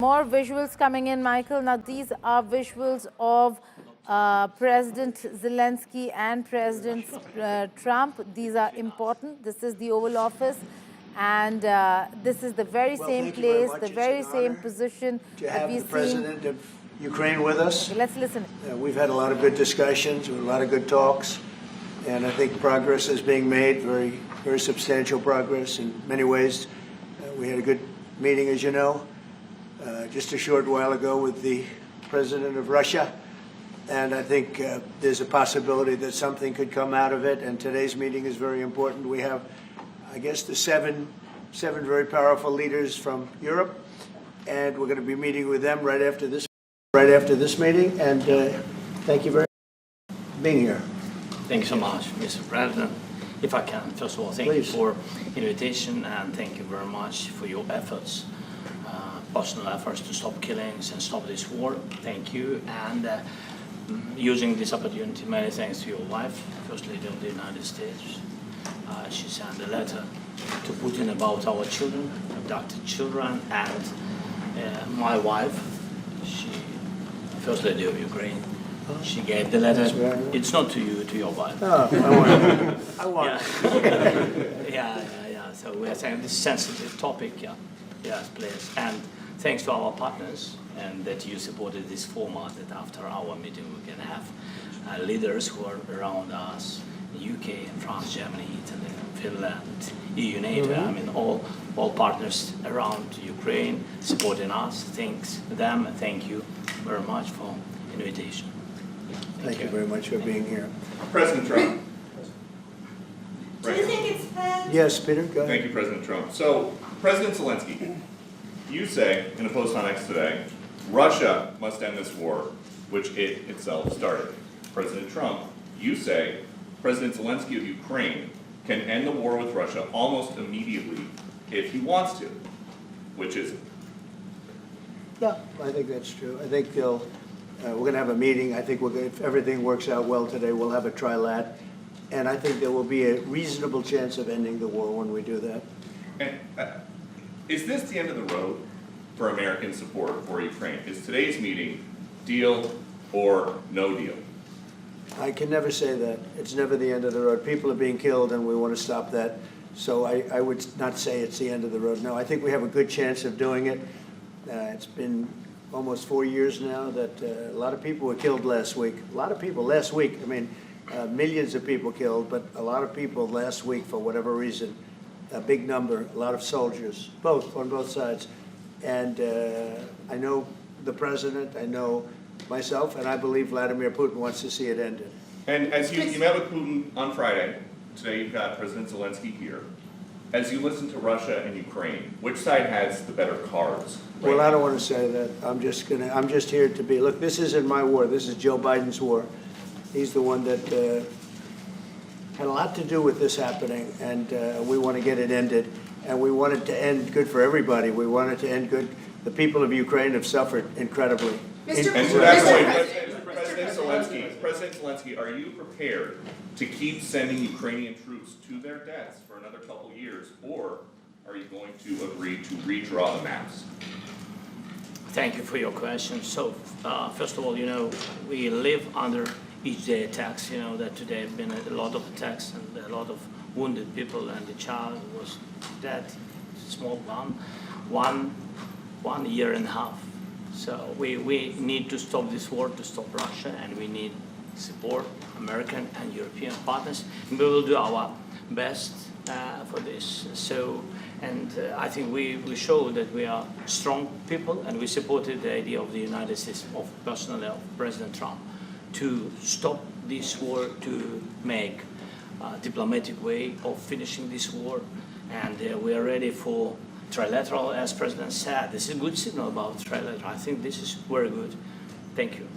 More visuals coming in, Michael. Now, these are visuals of President Zelensky and President Trump. These are important. This is the Oval Office. And this is the very same place, the very same position to have the President of Ukraine with us. Okay, let's listen. We've had a lot of good discussions, a lot of good talks, and I think progress is being made, very substantial progress in many ways. We had a good meeting, as you know, just a short while ago with the President of Russia, and I think there's a possibility that something could come out of it, and today's meeting is very important. We have, I guess, the seven very powerful leaders from Europe, and we're going to be meeting with them right after this meeting. And thank you very much for being here. Thank you so much, Mr. President. If I can, first of all, thank you for invitation, and thank you very much for your efforts, personal efforts to stop killings and stop this war. Thank you. And using this opportunity, many thanks to your wife, First Lady of the United States. She sent a letter to Putin about our children, abducted children, and my wife, First Lady of Ukraine, she gave the letter. It's not to you, to your wife. Oh, I want it. Yeah. So we are saying this sensitive topic, yes, please. And thanks to our partners, and that you supported this format, that after our meeting we can have leaders who are around us, UK, France, Germany, Italy, Finland, EU, NATO, I mean all partners around Ukraine supporting us. Thanks to them, and thank you very much for invitation. Thank you very much for being here. President Trump. Do you think it's fair? Yes, Peter, go ahead. Thank you, President Trump. So, President Zelensky, you say in a post on X today, Russia must end this war, which it itself started. President Trump, you say President Zelensky of Ukraine can end the war with Russia almost immediately if he wants to, which is it? Yeah, I think that's true. I think we're going to have a meeting. I think if everything works out well today, we'll have a trilat. And I think there will be a reasonable chance of ending the war when we do that. And is this the end of the road for American support for Ukraine? Is today's meeting deal or no deal? I can never say that. It's never the end of the road. People are being killed, and we want to stop that. So I would not say it's the end of the road. No, I think we have a good chance of doing it. It's been almost 4 years now that a lot of people were killed last week. A lot of people last week. I mean, millions of people killed, but a lot of people last week for whatever reason. A big number, a lot of soldiers, on both sides. And I know the president, I know myself, and I believe Vladimir Putin wants to see it ended. And as you met with Putin on Friday, today you've got President Zelensky here. As you listen to Russia and Ukraine, which side has the better cards? Right Well, now? I don't want to say that. I'm just here to be, look, this isn't my war. This is Joe Biden's war. He's the one that had a lot to do with this happening, and we want to get it ended. And we want it to end good for everybody. We want it to end good. The people of Ukraine have suffered incredibly. And to that point, President Zelensky, are you prepared to keep sending Ukrainian troops to their deaths for another couple years, or are you going to agree to redraw the maps? Thank you for your question. So, first of all, we live under each day attacks. That today have been a lot of attacks and a lot of wounded people, and the child was dead, small one year and a half. So we need to stop this war, to stop Russia, and we need support American and European partners. And we will do our best for this. So, and I think we show that we are strong people, and we supported the idea of the United States, personally of President Trump, to stop this war, to make a diplomatic way of finishing this war. And we are ready for Trilateral, as President said. This is a good signal about Trilateral. I think this is very good. Thank you.